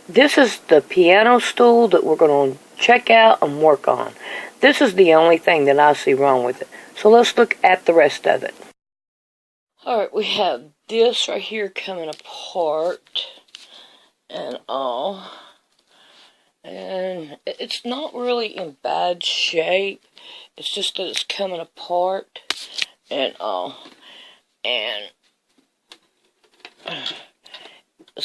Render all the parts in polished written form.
This is the piano stool that we're going to check out and work on. This is the only thing that I see wrong with it. So let's look at the rest of it. Alright, we have this right here coming apart and all. And it's not really in bad shape. It's just that it's coming apart and all. And let's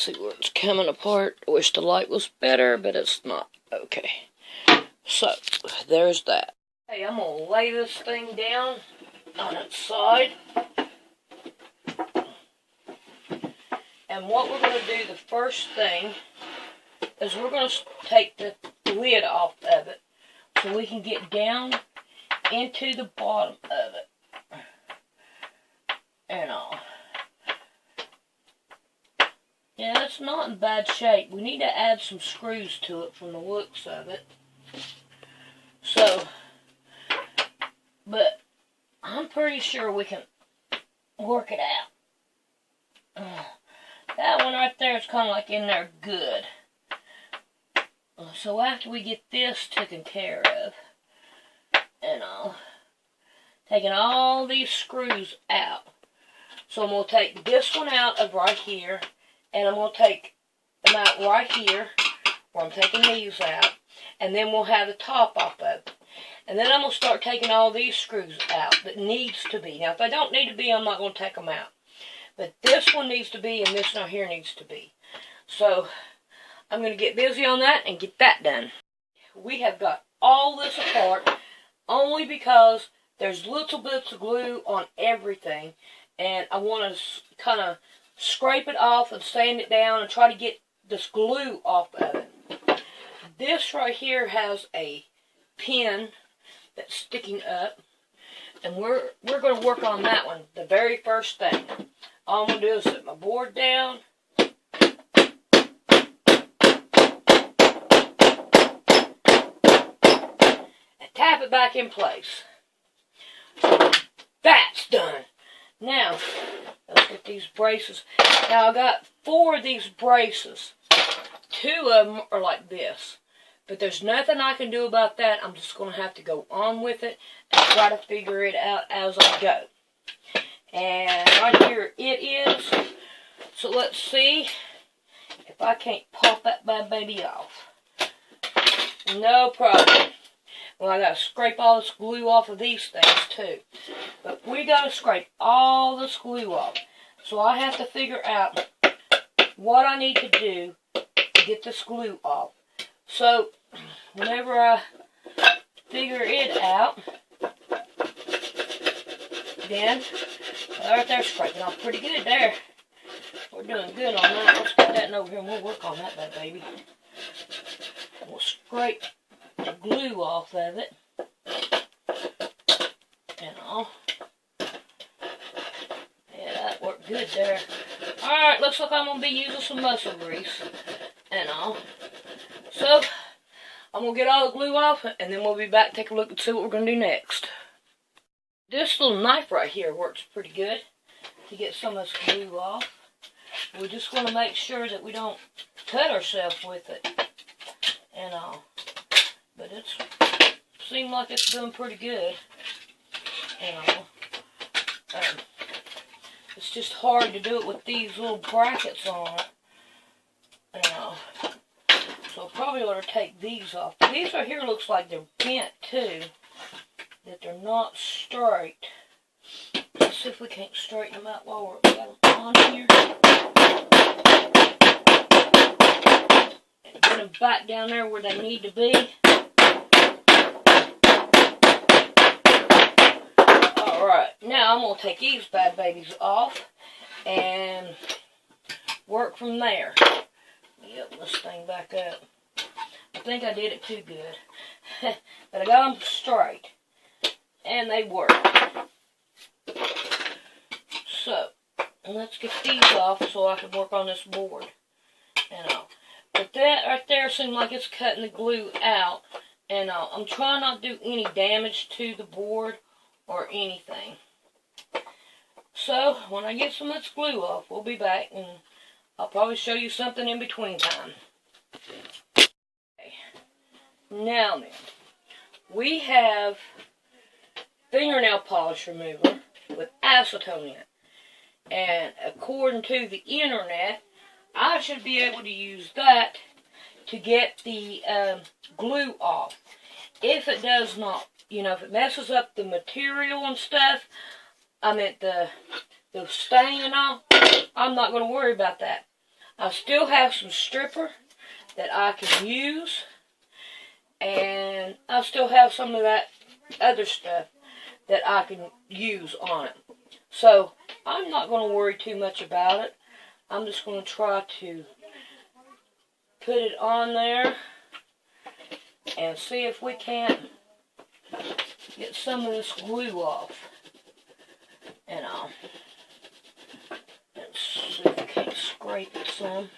see where it's coming apart. I wish the light was better, but it's not. Okay. So, there's that. Hey, I'm going to lay this thing down on its side. And what we're going to do, the first thing, is we're going to take the lid off of it so we can get down into the bottom of it. And all. Yeah, it's not in bad shape. We need to add some screws to it from the looks of it. So, but I'm pretty sure we can work it out. That one right there is kind of like in there good. So after we get this taken care of, and I'll taking all these screws out. So I'm going to take this one out of right here, and I'm going to take them out right here, where I'm taking these out, and then we'll have the top off of it. And then I'm going to start taking all these screws out that needs to be. Now, if they don't need to be, I'm not going to take them out. But this one needs to be, and this one here needs to be. So, I'm going to get busy on that and get that done. We have got all this apart only because there's little bits of glue on everything. And I want to kind of scrape it off and sand it down and try to get this glue off of it. This right here has a pin that's sticking up, and we're going to work on that one the very first thing. All I'm going to do is set my board down, and tap it back in place. That's done. Now, let's get these braces. Now, I got 4 of these braces. 2 of them are like this. But there's nothing I can do about that. I'm just going to have to go on with it and try to figure it out as I go. And right here it is. So let's see if I can't pop that bad baby off. No problem. Well, I got to scrape all this glue off of these things too. But we got to scrape all this glue off. So I have to figure out what I need to do to get this glue off. So, whenever I figure it out, then, right there, scraping off pretty good there. We're doing good on that. Let's get that over here and we'll work on that bad baby. We'll scrape the glue off of it. And all. Yeah, that worked good there. Alright, looks like I'm going to be using some muscle grease. And all. So, I'm going to get all the glue off, and then we'll be back to take a look and see what we're going to do next. This little knife right here works pretty good to get some of this glue off. We just want to make sure that we don't cut ourselves with it and all. But it seems like it's doing pretty good and all. It's just hard to do it with these little brackets on it and all. So I probably ought to take these off. These right here looks like they're bent too. That they're not straight. Let's see if we can't straighten them out while we're got them on here. And get them back down there where they need to be. Alright, now I'm going to take these bad babies off and work from there. Get this thing back up. I think I did it too good. But I got them straight. And they work. So, let's get these off so I can work on this board. And all. But that right there seems like it's cutting the glue out. And I'm trying not to do any damage to the board or anything. So, when I get some of this glue off, we'll be back and I'll probably show you something in between time. Now then, we have fingernail polish remover with acetone in it. And according to the internet, I should be able to use that to get the glue off. If it does not, if it messes up the material and stuff, I meant the stain and all, I'm not going to worry about that. I still have some stripper that I can use, and I still have some of that other stuff that I can use on it. So, I'm not going to worry too much about it. I'm just going to try to put it on there and see if we can't get some of this glue off. And let's see if we can't scrape it some.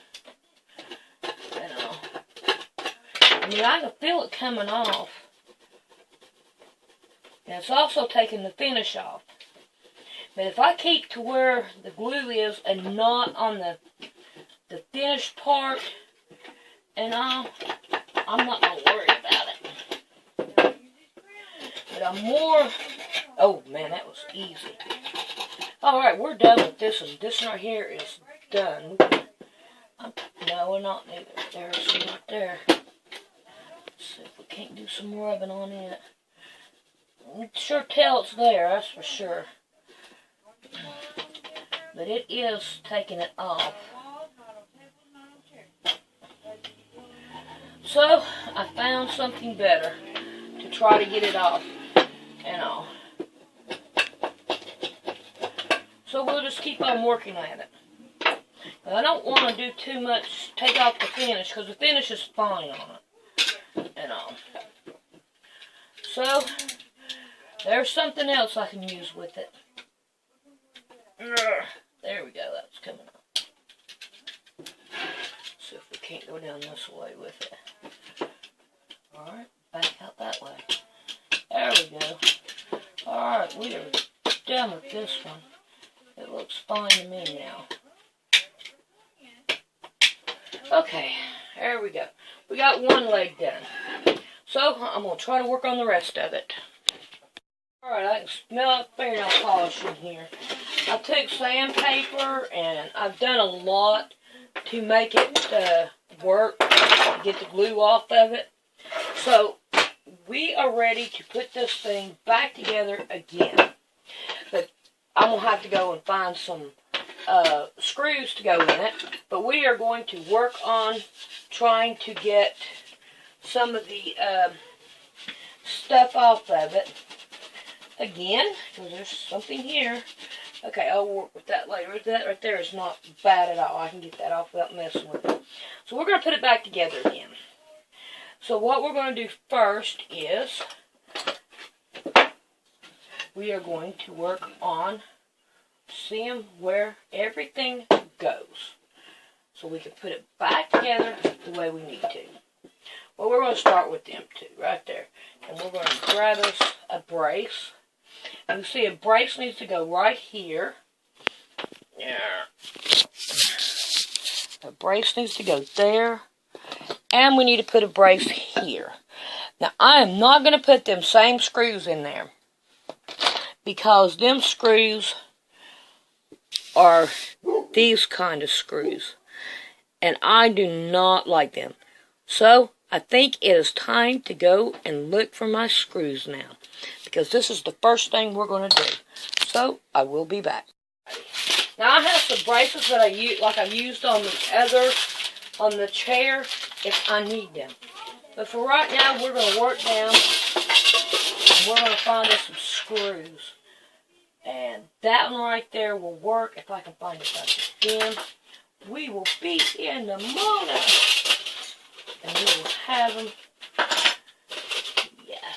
And I mean, I can feel it coming off. And it's also taking the finish off. But if I keep to where the glue is and not on the finished part and all, I'm not going to worry about it. But I'm more... Oh, man, that was easy. Alright, we're done with this one. This one right here is done. No, we're not neither. There's some right there. Let's see if we can't do some rubbing on it. You can sure tell it's there, that's for sure. But it is taking it off. So, I found something better to try to get it off and all. So we'll just keep on working at it. I don't want to do too much, take off the finish, because the finish is fine on it and all. So, there's something else I can use with it. There we go, that's coming up. See if we can't go down this way with it. Alright, back out that way. There we go. Alright, we are done with this one. It looks fine to me now. Okay, there we go. We got one leg done. So, I'm going to try to work on the rest of it. Alright, I can smell fingernail polish in here. I took sandpaper and I've done a lot to make it work, to get the glue off of it. So, we are ready to put this thing back together again. But I'm going to have to go and find some screws to go in it. But we are going to work on trying to get some of the stuff off of it again, because there's something here. Okay, I'll work with that later. That right there is not bad at all. I can get that off without messing with it. So we're going to put it back together again. So what we're going to do first is we are going to work on seeing where everything goes, so we can put it back together the way we need to. Well, we're going to start with them two right there. And we're going to grab us a brace. And you see a brace needs to go right here. A brace needs to go there. And we need to put a brace here. Now, I am not going to put them same screws in there, because them screws are these kind of screws. And I do not like them. So, I think it is time to go and look for my screws now, because this is the first thing we're going to do. So, I will be back. Now, I have some braces that I use, like I used on the other, on the chair, if I need them. But for right now, we're going to work down, and we're going to find us some screws. And that one right there will work if I can find it back again. We will be in the morning. And we will have them. Yes.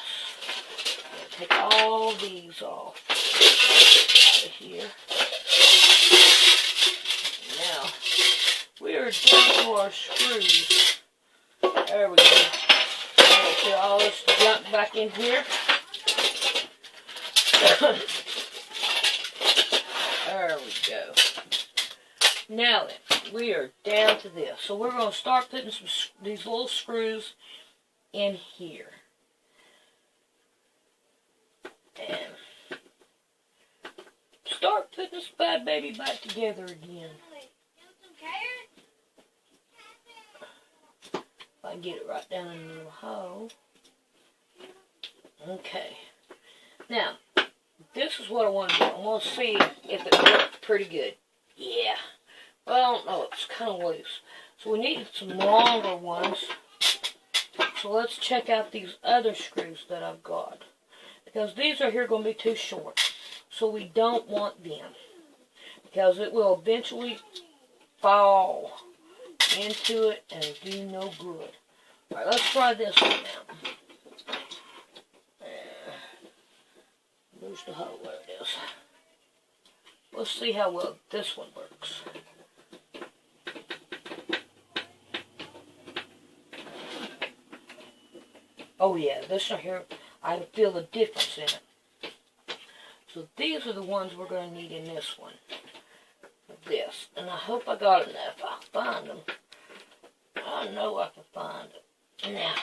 Take all these off out of here. Now, we are down to our screws. There we go. Put all this junk back in here. There we go. Now then. we are down to this. So we're going to start putting these little screws in here. And start putting this bad baby back together again. If I can get it right down in the little hole. Okay. Now, this is what I want to do. I want to see if it works pretty good. Yeah. Well, I don't know. It's kind of loose. So we need some longer ones. So let's check out these other screws that I've got. Because these are here going to be too short. So we don't want them. Because it will eventually fall into it and do no good. Alright, let's try this one now. There's the hole. There it is. Let's see how well this one works. Oh yeah, this one here, I can feel the difference in it. So these are the ones we're going to need in this one. This. And I hope I got enough. I'll find them. I know I can find it. Now,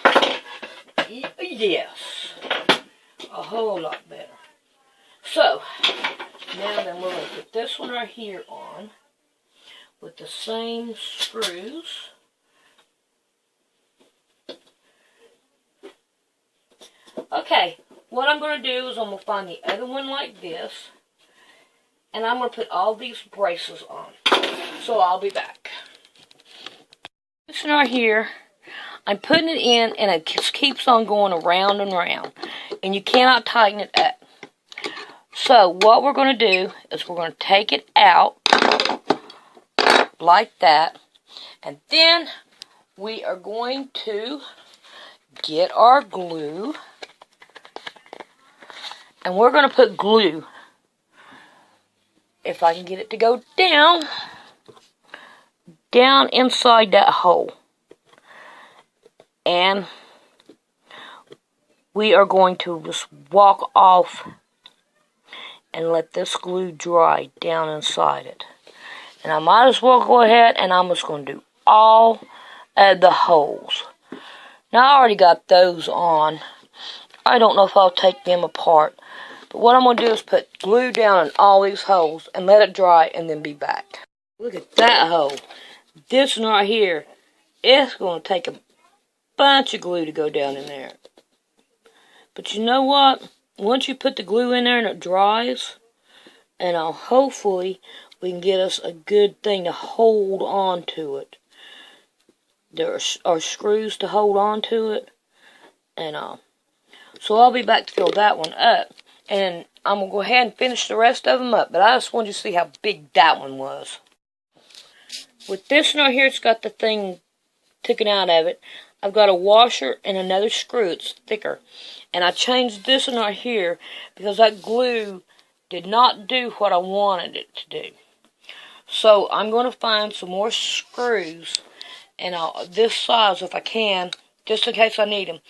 yes. A whole lot better. So, now then we're going to put this one right here on with the same screws. Okay, what I'm going to do is I'm going to find the other one like this, and I'm going to put all these braces on. So I'll be back. This one right here, I'm putting it in, and it just keeps on going around and around, and you cannot tighten it up. So what we're going to do is we're going to take it out like that, and then we are going to get our glue. And we're going to put glue, if I can get it to go down inside that hole. And we are going to just walk off and let this glue dry down inside it. And I might as well go ahead and I'm just going to do all of the holes. Now I already got those on. I don't know if I'll take them apart. But what I'm going to do is put glue down in all these holes and let it dry and then be back. Look at that hole. This one right here, it's going to take a bunch of glue to go down in there. But you know what? Once you put the glue in there and it dries, and hopefully we can get us a good thing to hold on to it. There are screws to hold on to it. And so I'll be back to fill that one up. And I'm going to go ahead and finish the rest of them up. But I just wanted you to see how big that one was. With this one right here, it's got the thing taken out of it. I've got a washer and another screw. It's thicker. And I changed this one right here because that glue did not do what I wanted it to do. So I'm going to find some more screws. And this size if I can, just in case I need them.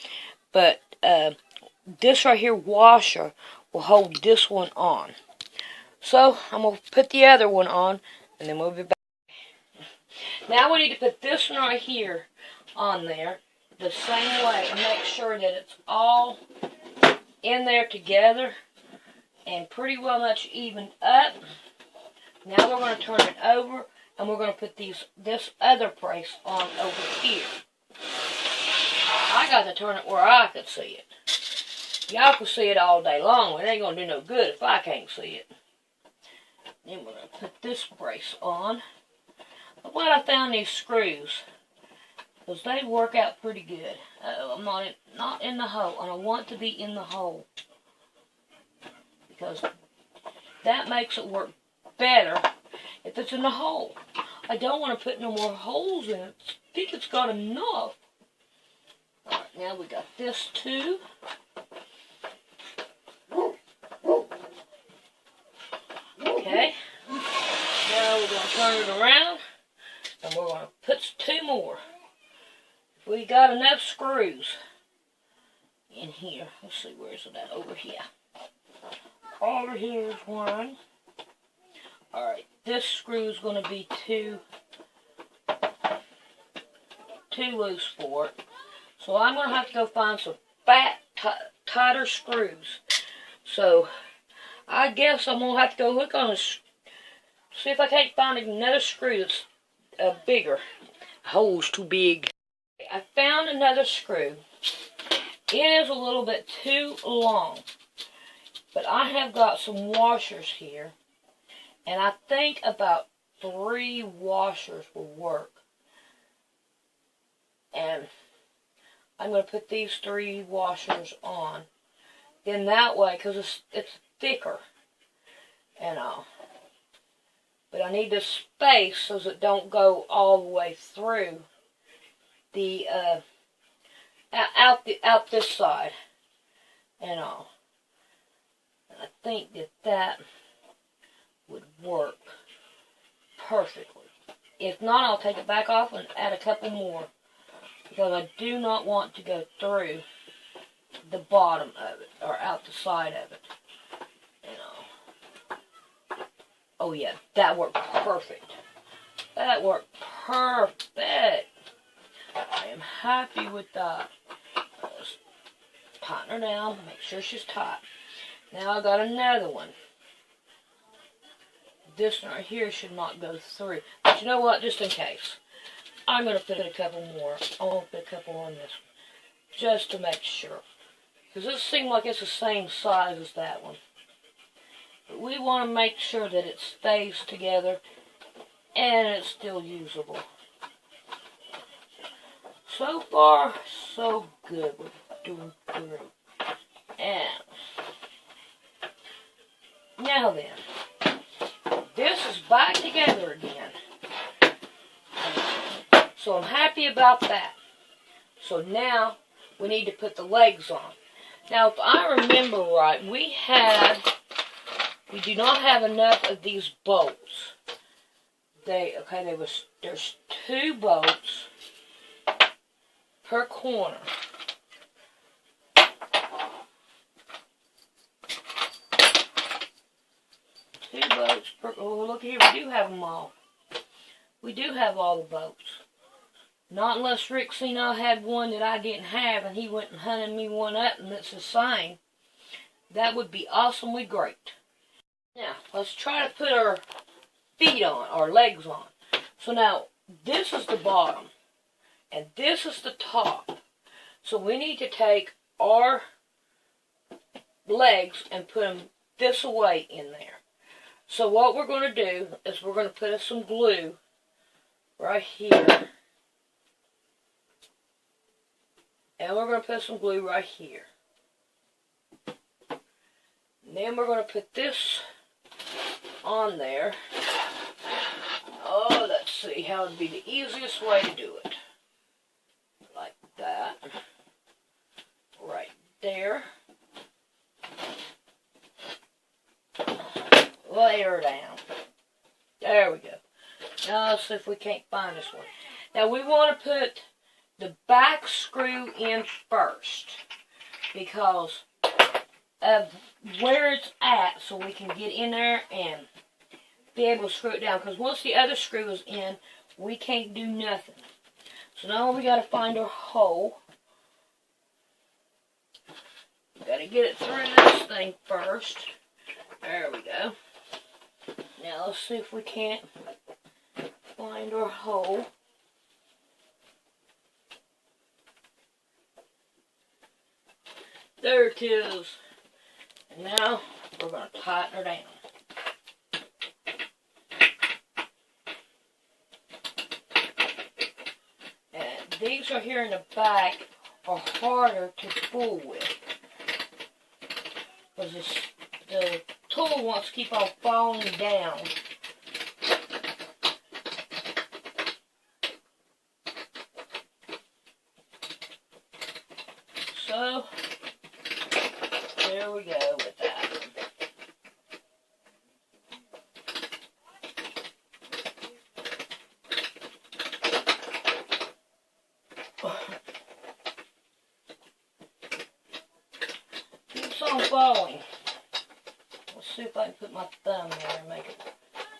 But this right here washer will hold this one on. So I'm going to put the other one on and then we'll be back. Now we need to put this one right here on there the same way and make sure that it's all in there together and pretty well much evened up. Now we're going to turn it over and we're going to put this other brace on over here. I got to turn it where I can see it. Y'all can see it all day long. It ain't going to do no good if I can't see it. Then we're going to put this brace on. I'm glad I found these screws, because they work out pretty good. I'm not in the hole, and I want to be in the hole, because that makes it work better if it's in the hole. I don't want to put no more holes in it. I think it's got enough. Alright, now we got this too. Okay. Now we're going to turn it around. And we're going to put two more. If we got enough screws in here. Let's see, where's it at? Over here. Over here is one. Alright, this screw is going to be 2 too loose for it. So I'm going to have to go find some fat, tighter screws. So I guess I'm going to have to go look on this, see if I can't find another screw that's bigger. The hole's too big. I found another screw. It is a little bit too long, but I have got some washers here, and I think about 3 washers will work. And I'm going to put these 3 washers on. Then that way, because it's thicker and all. But I need the space so that it don't go all the way through the out this side and all. And I think that would work perfectly. If not, I'll take it back off and add a couple more, because I do not want to go through the bottom of it or out the side of it. Oh yeah, that worked perfect. That worked perfect. I am happy with that. Let's tighten her down, make sure she's tight. Now I got another one. This one right here should not go through. But you know what, just in case, I'm going to put a couple more. I'm going to put a couple on this one, just to make sure. Because this seems like it's the same size as that one. But we want to make sure that it stays together and it's still usable. So far, so good. We're doing great. And now then, this is back together again. So I'm happy about that. So now we need to put the legs on. Now, if I remember right, we do not have enough of these bolts. There's 2 bolts per corner. Oh, look here, we do have them all. We do have all the bolts. Not unless Rick seen I had one that I didn't have and he went and hunted me one up and it's the same. That would be awesomely great. Now, let's try to put our feet on, our legs on. So now, this is the bottom, and this is the top. So we need to take our legs and put them this way in there. So what we're going to do is we're going to put some glue right here. And we're going to put some glue right here. And then we're going to put this on there. Oh, let's see how it would be the easiest way to do it. Like that. Right there. Lay her down. There we go. Now let's see if we can't find this one. Now we want to put the back screw in first, because of where it's at, so we can get in there and be able to screw it down. Because once the other screw is in, we can't do nothing. So now we got to find our hole. Got to get it through this thing first. There we go. Now let's see if we can't find our hole. There it is. And now we're going to tighten her down. And these are here in the back are harder to pull with, because the tool wants to keep on falling down. So there we go with that. Keeps on falling. Let's see if I can put my thumb there and make it.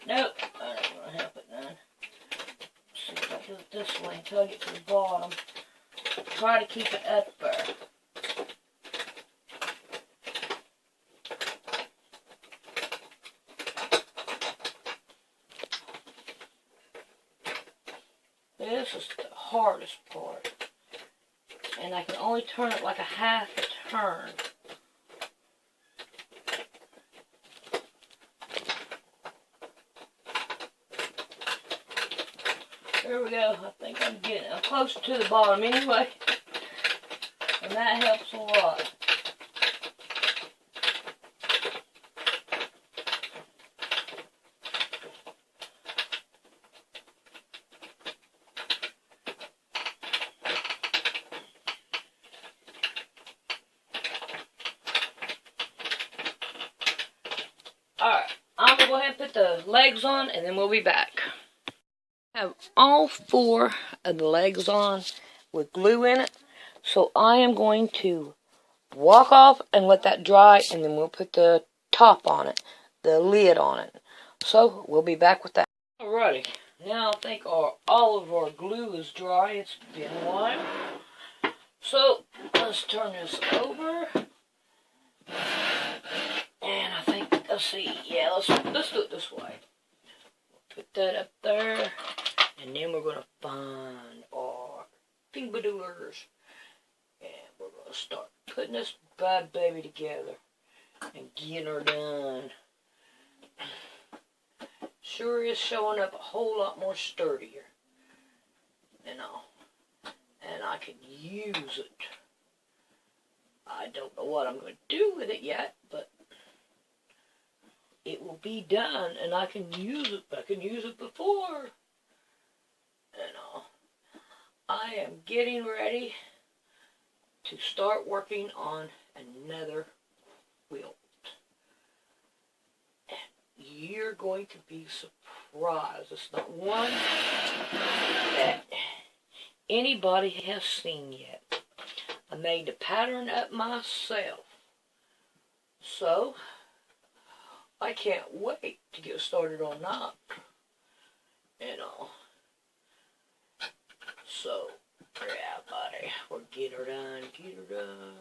Nope, I don't want to help it none. Let's see if I do it this way until I get to the bottom. Try to keep it up there. This is the hardest part. And I can only turn it like a half a turn. There we go. I think I'm close to the bottom anyway. And that helps a lot. Alright, I'm going to go ahead and put the legs on and then we'll be back. I have all 4 of the legs on with glue in it. So I am going to walk off and let that dry, and then we'll put the top on it, the lid on it. So we'll be back with that. Alrighty, now I think all of our glue is dry. It's been a while. So let's turn this over. And I think, let's see, yeah, let's do it this way. Put that up there, and then we're going to find our fingerdoodlers. And we're going to start putting this bad baby together and getting her done. Sure is showing up a whole lot more sturdier. You know, and I can use it. I don't know what I'm going to do with it yet, but it will be done, and I can use it. I can use it before. You know, I am getting ready to start working on another quilt. And you're going to be surprised. It's not one that anybody has seen yet. I made the pattern up myself. So I can't wait to get started on that. You know. So, yeah, buddy. We'll get her done. Get her done.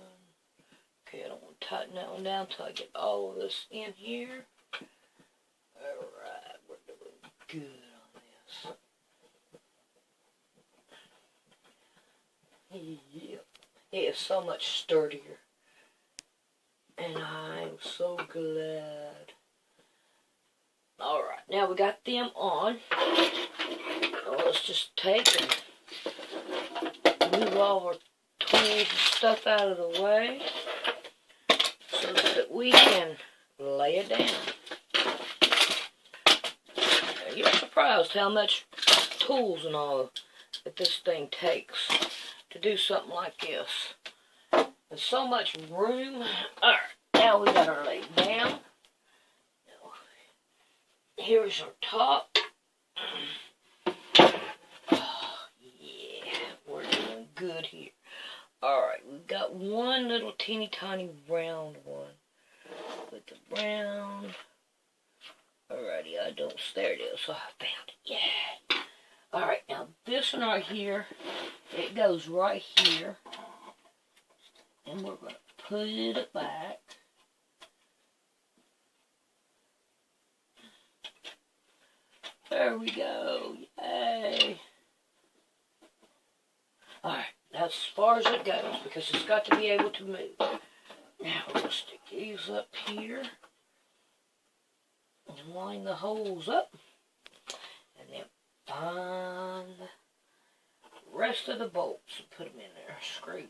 Okay, I don't want to tighten that one down until I get all of this in here. Alright, we're doing good on this. Yeah. It is so much sturdier. And I'm so glad. Alright, now we got them on. Now let's just take and move all our tools and stuff out of the way so that we can lay it down. Now, you're surprised how much tools and all that this thing takes to do something like this. There's so much room. Alright, now we got her laid down. Here's our top. Oh, yeah, we're doing good here. Alright, we've got one little teeny tiny round one. Put the round. Alrighty, there it is. So I found it. Yeah. Alright, now this one right here, it goes right here. And we're going to put it back. There we go. Yay. Alright, that's as far as it goes because it's got to be able to move. Now we're going to stick these up here and line the holes up. And then find the rest of the bolts and put them in there. Screws.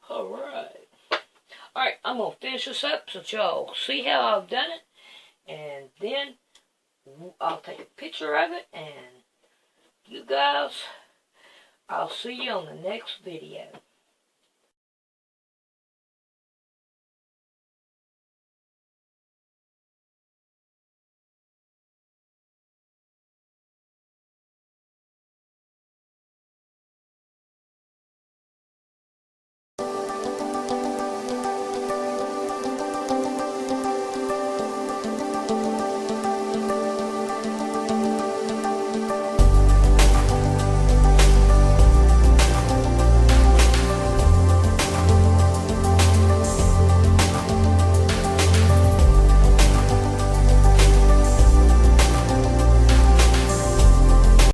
Alright. Alright, I'm going to finish this up so y'all see how I've done it. And then I'll take a picture of it. And you guys, I'll see you on the next video.